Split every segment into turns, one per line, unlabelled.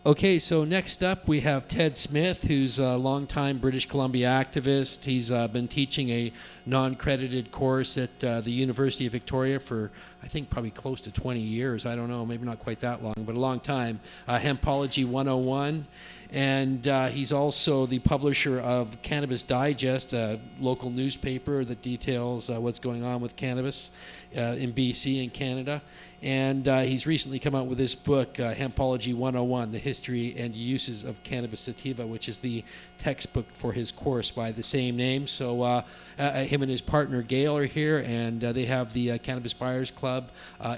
Okay, so next up we have Ted Smith, who's a longtime British Columbia activist. He's been teaching a non-credited course at the University of Victoria for, I think, probably close to 20 years. I don't know, maybe not quite that long, but a long time. Hempology 101. And he's also the publisher of Cannabis Digest, a local newspaper that details what's going on with cannabis in BC and Canada. And he's recently come out with this book, Hempology 101, The History and Uses of Cannabis Sativa, which is the textbook for his course by the same name. So him and his partner Gail are here, and they have the Cannabis Buyers Club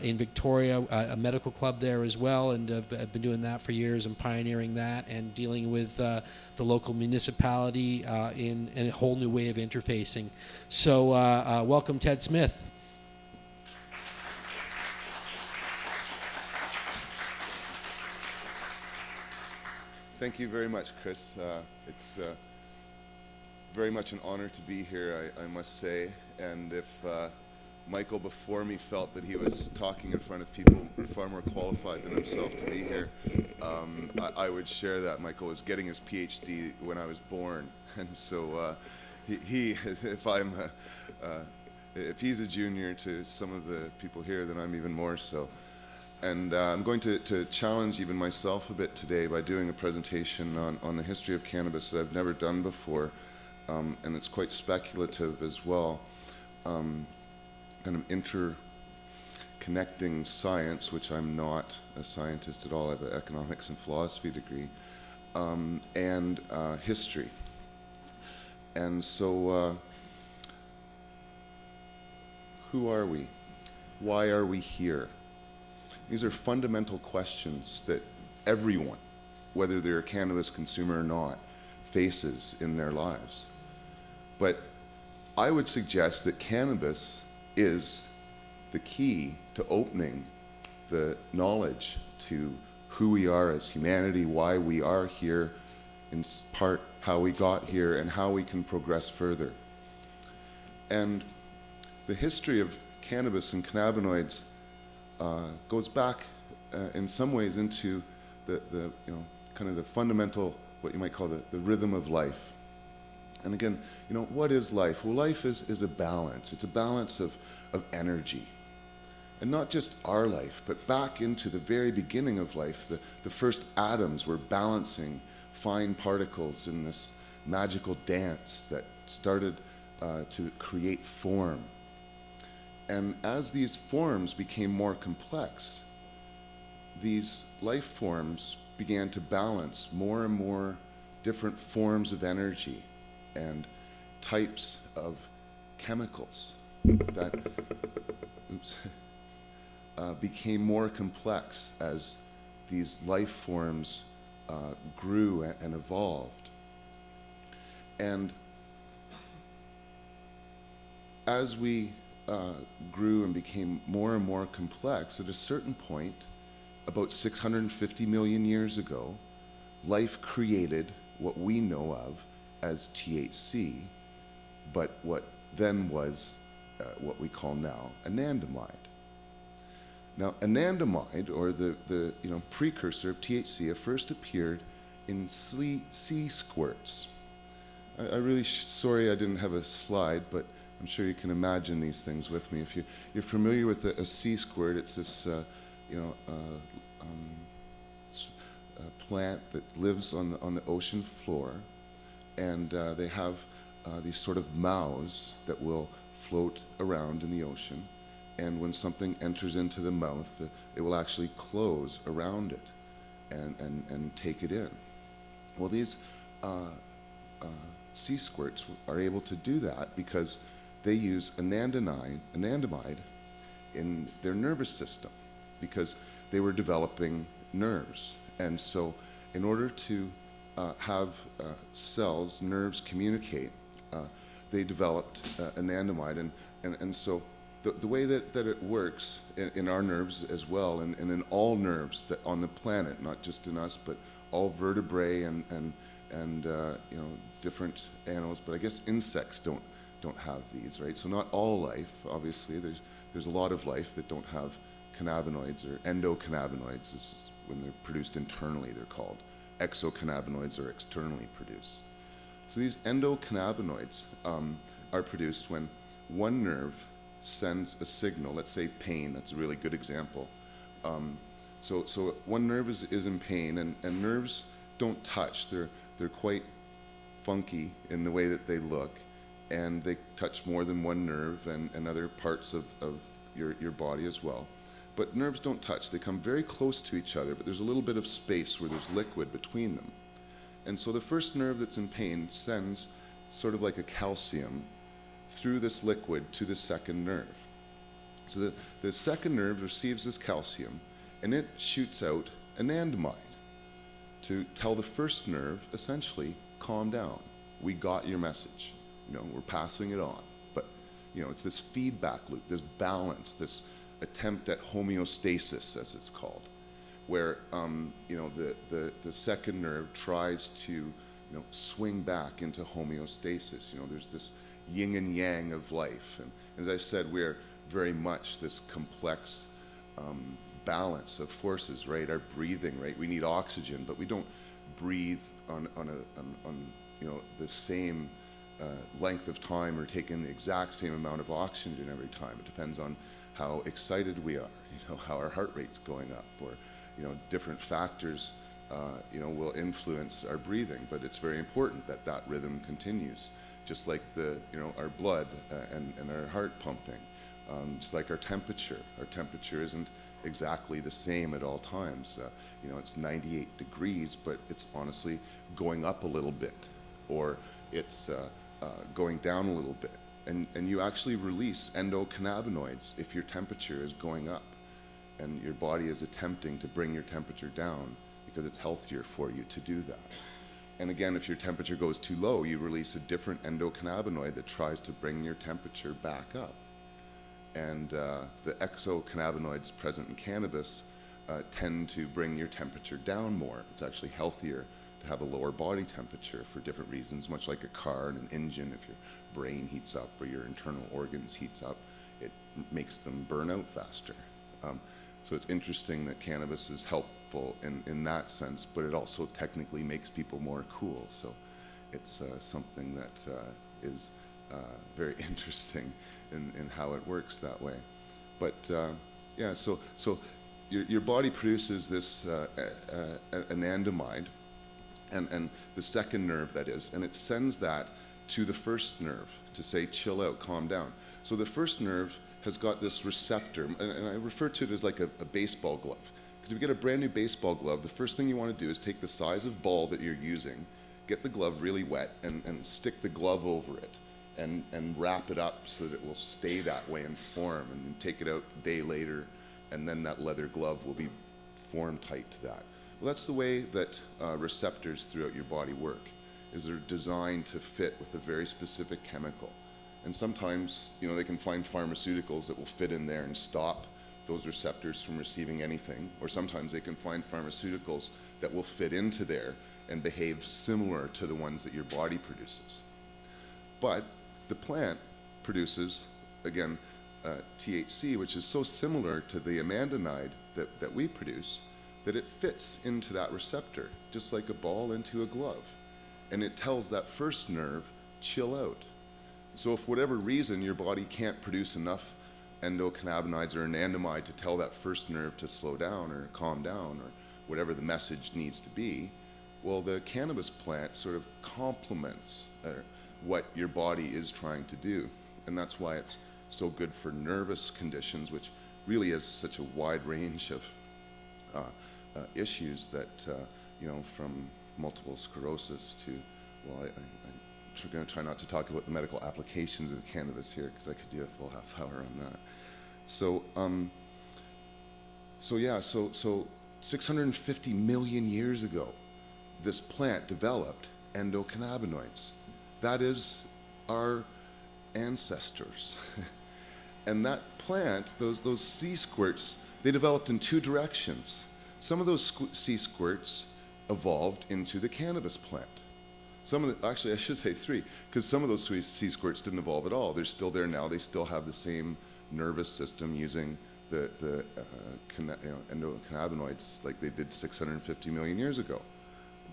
in Victoria, a medical club there as well, and have been doing that for years and pioneering that and dealing with the local municipality in a whole new way of interfacing. So welcome, Ted Smith.
Thank you very much, Chris. It's very much an honor to be here, I must say. And if Michael before me felt that he was talking in front of people far more qualified than himself to be here, I would share that. Michael was getting his PhD when I was born. And so if he's a junior to some of the people here, then I'm even more so. And I'm going to challenge even myself a bit today by doing a presentation on the history of cannabis that I've never done before, and it's quite speculative as well, kind of interconnecting science, which I'm not a scientist at all. I have an economics and philosophy degree, and history. And so who are we? Why are we here? These are fundamental questions that everyone, whether they're a cannabis consumer or not, faces in their lives. But I would suggest that cannabis is the key to opening the knowledge to who we are as humanity, why we are here, in part how we got here, and how we can progress further. And the history of cannabis and cannabinoids goes back in some ways into the kind of the fundamental, what you might call the rhythm of life. And again, what is life? Well, life is a balance. It's a balance of energy. And not just our life, but back into the very beginning of life, the first atoms were balancing fine particles in this magical dance that started to create form. And as these forms became more complex, these life forms began to balance more and more different forms of energy and types of chemicals that became more complex as these life forms grew and evolved. And as we grew and became more and more complex, at a certain point, about 650 million years ago, life created what we know of as THC, but what then was what we call now anandamide. Now, anandamide, or the precursor of THC, first appeared in sea squirts. I'm really sorry I didn't have a slide, but I'm sure you can imagine these things with me. If you're familiar with a sea squirt, it's this plant that lives on the ocean floor, and they have these sort of mouths that will float around in the ocean. And when something enters into the mouth, it will actually close around it and take it in. Well, these sea squirts are able to do that because they use anandamide in their nervous system, because they were developing nerves. And so in order to have cells, nerves communicate, they developed anandamide. And so the way that it works in our nerves as well, and in all nerves that on the planet, not just in us, but all vertebrae and different animals, but I guess insects don't have these, right? So not all life, obviously. There's a lot of life that don't have cannabinoids, or endocannabinoids is when they're produced internally, they're called. Exocannabinoids are externally produced. So these endocannabinoids are produced when one nerve sends a signal, let's say pain, that's a really good example. So one nerve is in pain, and nerves don't touch. They're quite funky in the way that they look, and they touch more than one nerve and other parts of your body as well. But nerves don't touch. They come very close to each other, but there's a little bit of space where there's liquid between them. And so the first nerve that's in pain sends sort of like a calcium through this liquid to the second nerve. So the second nerve receives this calcium, and it shoots out anandamide to tell the first nerve, essentially, calm down. We got your message. You know, we're passing it on. But, you know, it's this feedback loop, this balance, this attempt at homeostasis, as it's called, where, you know, the second nerve tries to, you know, swing back into homeostasis. You know, there's this yin and yang of life. And as I said, we're very much this complex balance of forces, right? Our breathing, right? We need oxygen, but we don't breathe on you know, the same length of time or take in the exact same amount of oxygen every time. It depends on how excited we are, you know, how our heart rate's going up, or, you know, different factors, you know, will influence our breathing. But it's very important that that rhythm continues, just like the, you know, our blood and our heart pumping, just like our temperature. Our temperature isn't exactly the same at all times. You know, it's 98 degrees, but it's honestly going up a little bit, or it's going down a little bit. And you actually release endocannabinoids if your temperature is going up, and your body is attempting to bring your temperature down because it's healthier for you to do that. And again, if your temperature goes too low, you release a different endocannabinoid that tries to bring your temperature back up. And the exocannabinoids present in cannabis tend to bring your temperature down more. It's actually healthier to have a lower body temperature for different reasons, much like a car and an engine. If your brain heats up or your internal organs heats up, it makes them burn out faster. So it's interesting that cannabis is helpful in that sense, but it also technically makes people more cool. So it's something that is very interesting in how it works that way. But yeah, so your body produces this anandamide, and the second nerve, that is, and it sends that to the first nerve to say, chill out, calm down. So the first nerve has got this receptor, and I refer to it as like a baseball glove. Because if you get a brand new baseball glove, the first thing you want to do is take the size of ball that you're using, get the glove really wet, and stick the glove over it, and wrap it up so that it will stay that way and form, and then take it out a day later, and then that leather glove will be formed tight to that. Well, that's the way that receptors throughout your body work, is they're designed to fit with a very specific chemical. And sometimes, you know, they can find pharmaceuticals that will fit in there and stop those receptors from receiving anything, or sometimes they can find pharmaceuticals that will fit into there and behave similar to the ones that your body produces. But the plant produces, again, THC, which is so similar to the anandamide that we produce, that it fits into that receptor, just like a ball into a glove. And it tells that first nerve, chill out. So if for whatever reason your body can't produce enough endocannabinoids or anandamide to tell that first nerve to slow down or calm down or whatever the message needs to be, well, the cannabis plant sort of complements what your body is trying to do. And that's why it's so good for nervous conditions, which really is such a wide range of issues that, you know, from multiple sclerosis to, well, I'm going to try not to talk about the medical applications of cannabis here, because I could do a full half hour on that. So, so 650 million years ago, this plant developed endocannabinoids. That is our ancestors. And that plant, those sea squirts, they developed in two directions. Some of those sea squirts evolved into the cannabis plant. Some of the, actually, I should say three, because some of those sea squirts didn't evolve at all. They're still there now. They still have the same nervous system using endocannabinoids like they did 650 million years ago.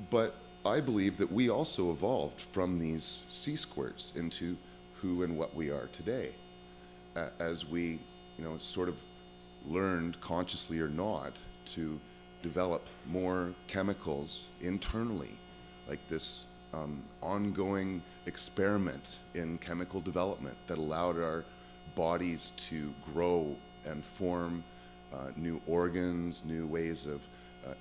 But I believe that we also evolved from these sea squirts into who and what we are today, as we, sort of learned, consciously or not, to develop more chemicals internally, like this ongoing experiment in chemical development that allowed our bodies to grow and form new organs, new ways of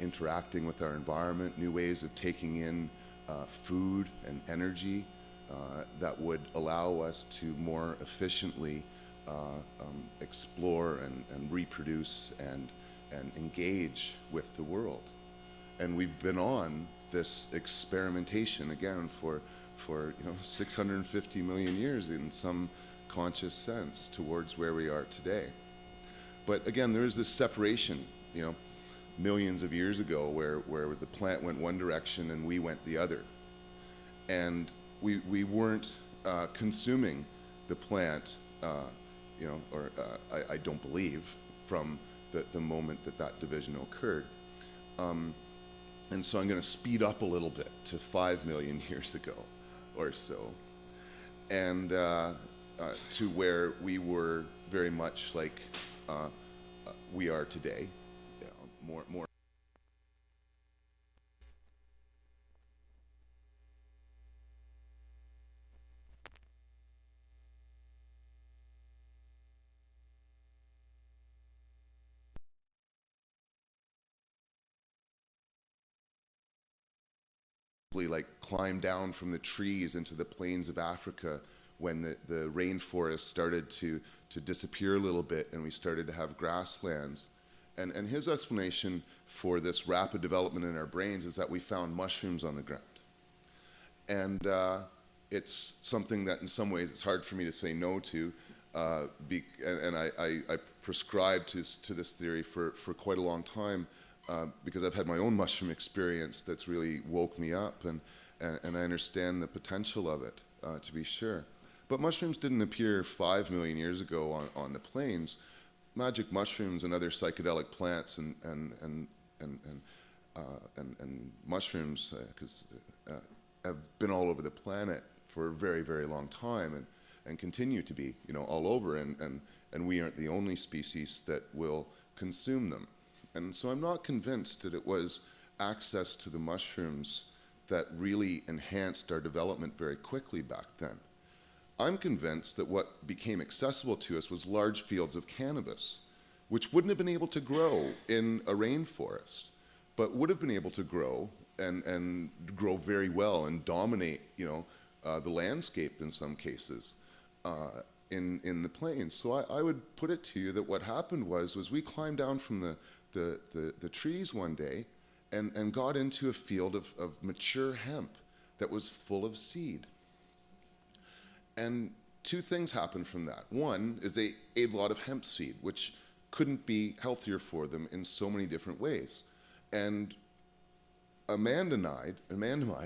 interacting with our environment, new ways of taking in food and energy that would allow us to more efficiently explore and reproduce and engage with the world. And we've been on this experimentation again for 650 million years in some conscious sense towards where we are today. But again, there is this separation, millions of years ago where the plant went one direction and we went the other. And we weren't consuming the plant, I don't believe, from the moment that division occurred. And so I'm going to speed up a little bit to 5 million years ago or so, and to where we were very much like we are today, more. Like climb down from the trees into the plains of Africa when the rainforest started to disappear a little bit and we started to have grasslands. And his explanation for this rapid development in our brains is that we found mushrooms on the ground. And it's something that in some ways it's hard for me to say no to, and I prescribed to this theory for quite a long time. Because I've had my own mushroom experience that's really woke me up, and I understand the potential of it, to be sure. But mushrooms didn't appear 5 million years ago on the plains. Magic mushrooms and other psychedelic plants and mushrooms have been all over the planet for a very, very long time, and continue to be, all over. And we aren't the only species that will consume them. And so I'm not convinced that it was access to the mushrooms that really enhanced our development very quickly back then. I'm convinced that what became accessible to us was large fields of cannabis, which wouldn't have been able to grow in a rainforest, but would have been able to grow and grow very well and dominate, the landscape in some cases in the plains. So I would put it to you that what happened was we climbed down from the trees one day and got into a field of mature hemp that was full of seed. And two things happened from that. One is they ate a lot of hemp seed, which couldn't be healthier for them in so many different ways. And anandamide,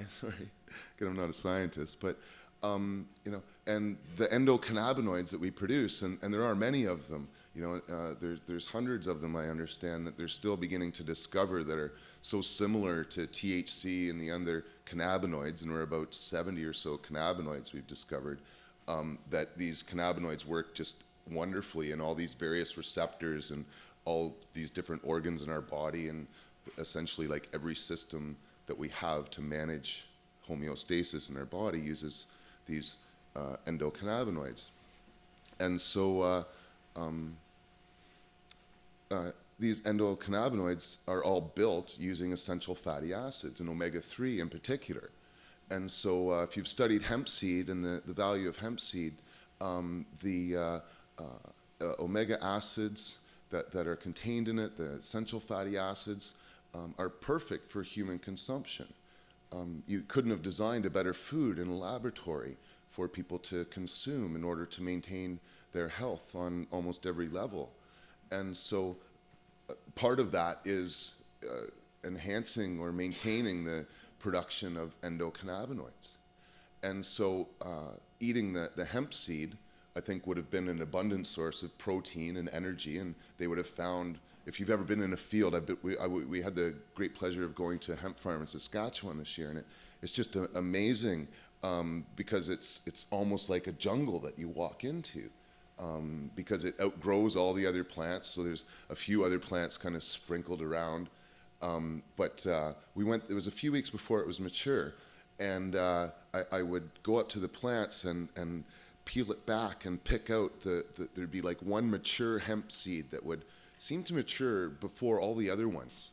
sorry, because I'm not a scientist, but and the endocannabinoids that we produce, and there are many of them, there's hundreds of them, I understand, that they're still beginning to discover that are so similar to THC and the other cannabinoids, and we're about 70 or so cannabinoids we've discovered, that these cannabinoids work just wonderfully in all these various receptors and all these different organs in our body, and essentially like every system that we have to manage homeostasis in our body uses these endocannabinoids. And so these endocannabinoids are all built using essential fatty acids, and omega-3 in particular. And so if you've studied hemp seed and the value of hemp seed, the omega acids that are contained in it, the essential fatty acids, are perfect for human consumption. You couldn't have designed a better food in a laboratory for people to consume in order to maintain their health on almost every level. And so part of that is enhancing or maintaining the production of endocannabinoids. And so eating the hemp seed I think would have been an abundant source of protein and energy, and they would have found, if you've ever been in a field, we had the great pleasure of going to a hemp farm in Saskatchewan this year, and it's just amazing because it's almost like a jungle that you walk into. Because it outgrows all the other plants, so there's a few other plants kind of sprinkled around. But we went, it was a few weeks before it was mature, and I would go up to the plants and peel it back and pick out there'd be like one mature hemp seed that would seem to mature before all the other ones.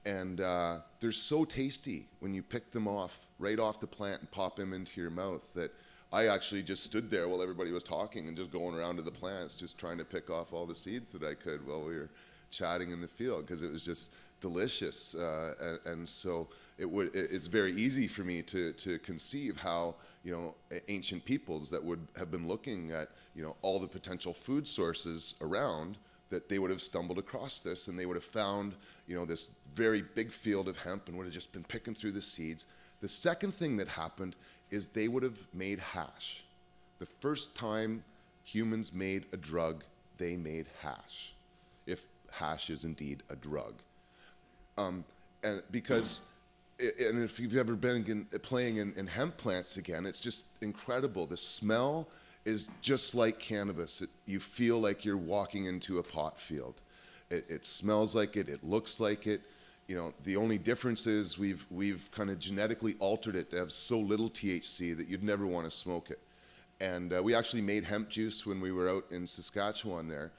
And they're so tasty when you pick them off, right off the plant and pop them into your mouth, that I actually just stood there while everybody was talking and just going around to the plants, just trying to pick off all the seeds that I could while we were chatting in the field, because it was just delicious. And so it's very easy for me to conceive how, ancient peoples that would have been looking at, all the potential food sources around, that they would have stumbled across this, and they would have found, this very big field of hemp, and would have just been picking through the seeds. The second thing that happened is they would have made hash. The first time humans made a drug, they made hash, if hash is indeed a drug. And if you've ever been playing in hemp plants again, it's just incredible. The smell is just like cannabis. You feel like you're walking into a pot field. It smells like it. It looks like it. The only difference is we've kind of genetically altered it to have so little THC that you'd never want to smoke it. And we actually made hemp juice when we were out in Saskatchewan there.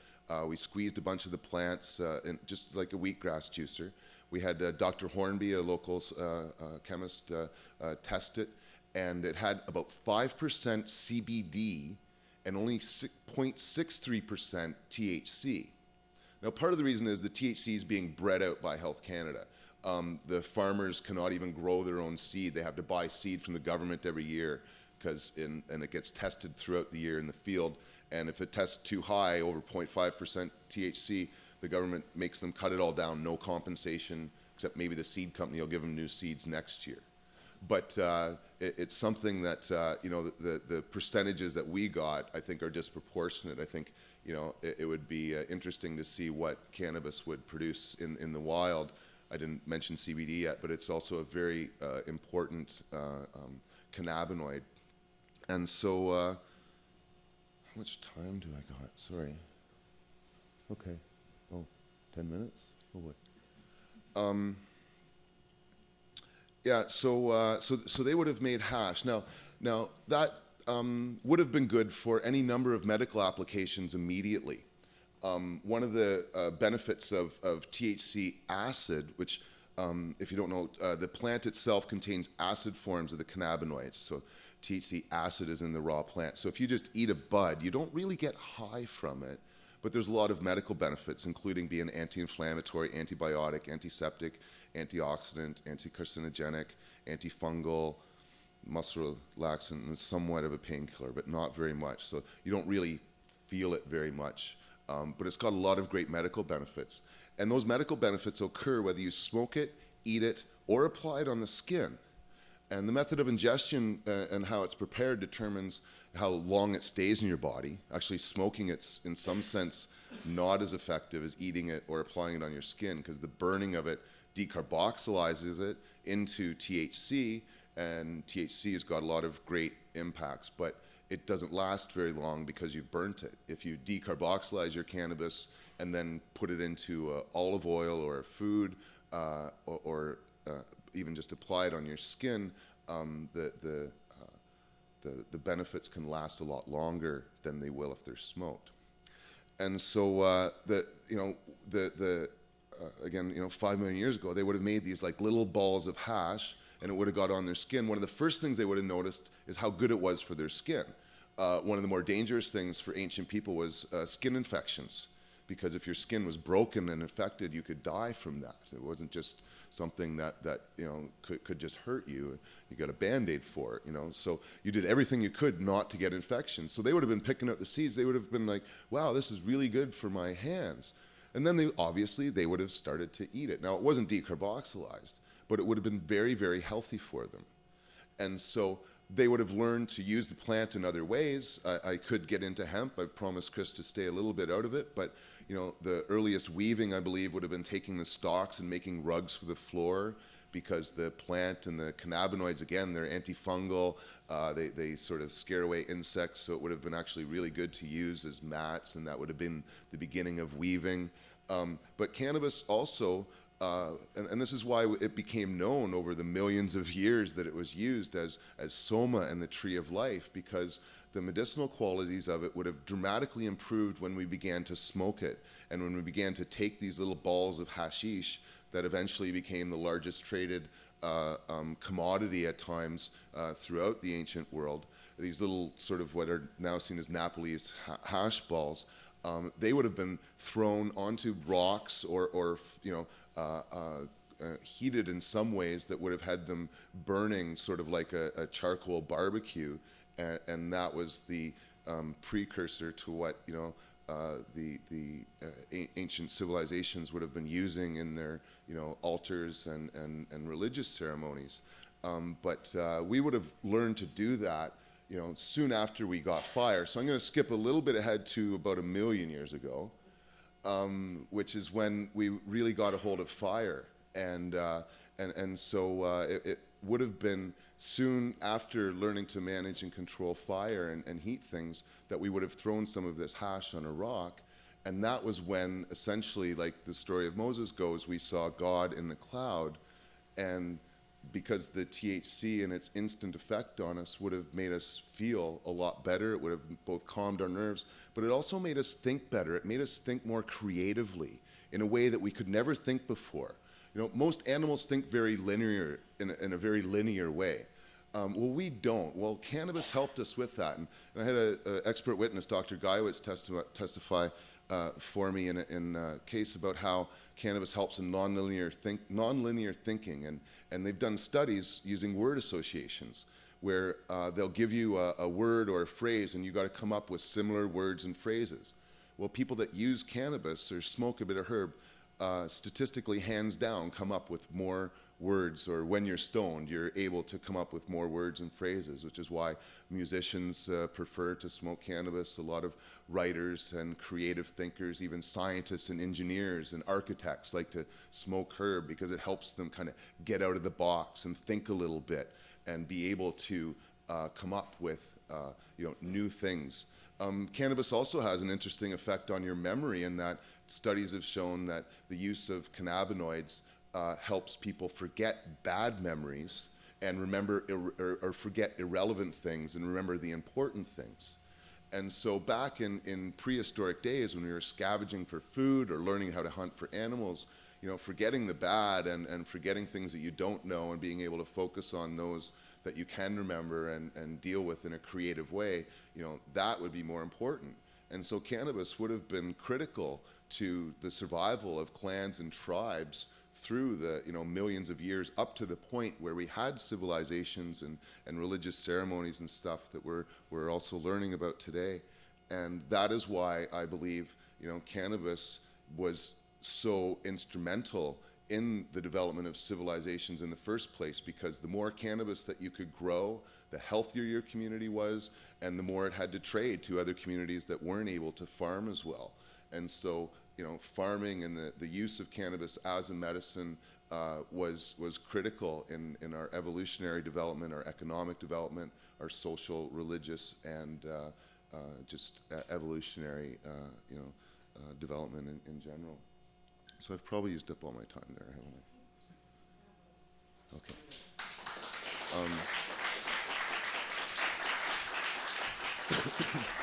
We squeezed a bunch of the plants, in just like a wheatgrass juicer. We had Dr. Hornby, a local chemist, test it, and it had about 5% CBD and only 0.63% THC. Now, part of the reason is the THC is being bred out by Health Canada. The farmers cannot even grow their own seed. They have to buy seed from the government every year, and it gets tested throughout the year in the field. And if it tests too high, over 0.5% THC, the government makes them cut it all down, no compensation, except maybe the seed company will give them new seeds next year. But it's something that, the percentages that we got, I think, are disproportionate. I think, it would be interesting to see what cannabis would produce in the wild. I didn't mention CBD yet, but it's also a very important cannabinoid. And so, how much time do I got? Sorry. Okay. Oh, 10 minutes? Oh, what? Yeah, so they would have made hash. Now that would have been good for any number of medical applications immediately. One of the benefits of THC acid, which, if you don't know, the plant itself contains acid forms of the cannabinoids. So THC acid is in the raw plant. So if you just eat a bud, you don't really get high from it. But there's a lot of medical benefits, including being anti-inflammatory, antibiotic, antiseptic, antioxidant, anti-carcinogenic, antifungal, muscle relaxant, and somewhat of a painkiller, but not very much. So you don't really feel it very much. But it's got a lot of great medical benefits. And those medical benefits occur whether you smoke it, eat it, or apply it on the skin. And the method of ingestion and how it's prepared determines how long it stays in your body. Actually, smoking it's in some sense not as effective as eating it or applying it on your skin, because the burning of it decarboxylizes it into THC, and THC has got a lot of great impacts, but it doesn't last very long because you've burnt it. If you decarboxylize your cannabis and then put it into olive oil or food, or even just apply it on your skin, the benefits can last a lot longer than they will if they're smoked. And so again, 5 million years ago, they would have made these like little balls of hash, and it would have got on their skin. One of the first things they would have noticed is how good it was for their skin. One of the more dangerous things for ancient people was skin infections, because if your skin was broken and infected, you could die from that. It wasn't just something that could just hurt you. You got a Band-Aid for it, So you did everything you could not to get infections. So they would have been picking out the seeds. They would have been like, wow, this is really good for my hands. And then they would have started to eat it. Now, it wasn't decarboxylized, but it would have been very, very healthy for them. And so they would have learned to use the plant in other ways. I could get into hemp. I've promised Chris to stay a little bit out of it, but the earliest weaving, I believe, would have been taking the stalks and making rugs for the floor, because the plant and the cannabinoids, again, they're antifungal. They sort of scare away insects, so it would have been actually really good to use as mats, and that would have been the beginning of weaving. But cannabis also, and this is why it became known over the millions of years that it was used as soma and the tree of life, because the medicinal qualities of it would have dramatically improved when we began to smoke it, and when we began to take these little balls of hashish that eventually became the largest traded commodity at times throughout the ancient world. These little sort of what are now seen as Nepalese hash balls, they would have been thrown onto rocks or heated in some ways that would have had them burning sort of like a charcoal barbecue, and that was the precursor to what the ancient civilizations would have been using in their altars and religious ceremonies. But we would have learned to do that soon after we got fire. So I'm going to skip a little bit ahead to about 1 million years ago, which is when we really got a hold of fire. And so it would have been soon after learning to manage and control fire and heat things that we would have thrown some of this hash on a rock. And that was when, essentially, like the story of Moses goes, we saw God in the cloud. And because the THC and its instant effect on us would have made us feel a lot better, it would have both calmed our nerves, but it also made us think better. It made us think more creatively in a way that we could never think before. Most animals think very linear, in a very linear way. Well, we don't. Well, cannabis helped us with that. And I had an expert witness, Dr. Guyowitz, testify for me in a case about how cannabis helps in nonlinear thinking. And they've done studies using word associations, where they'll give you a word or a phrase, and you got to come up with similar words and phrases. Well, people that use cannabis or smoke a bit of herb, statistically, hands down, come up with more words, or when you're stoned, you're able to come up with more words and phrases, which is why musicians prefer to smoke cannabis. A lot of writers and creative thinkers, even scientists and engineers and architects, like to smoke herb because it helps them kind of get out of the box and think a little bit and be able to come up with new things. Cannabis also has an interesting effect on your memory, in that studies have shown that the use of cannabinoids helps people forget bad memories and remember or forget irrelevant things and remember the important things. And so back in prehistoric days, when we were scavenging for food or learning how to hunt for animals, forgetting the bad and forgetting things that you don't know and being able to focus on those that you can remember and deal with in a creative way, that would be more important. And so cannabis would have been critical to the survival of clans and tribes through the millions of years, up to the point where we had civilizations and religious ceremonies and stuff that we're also learning about today. And that is why I believe cannabis was so instrumental in the development of civilizations in the first place, because the more cannabis that you could grow, the healthier your community was, and the more it had to trade to other communities that weren't able to farm as well. And so, farming and the use of cannabis as a medicine was critical in our evolutionary development, our economic development, our social, religious, and just evolutionary, development in general. So I've probably used up all my time there, haven't I? Okay.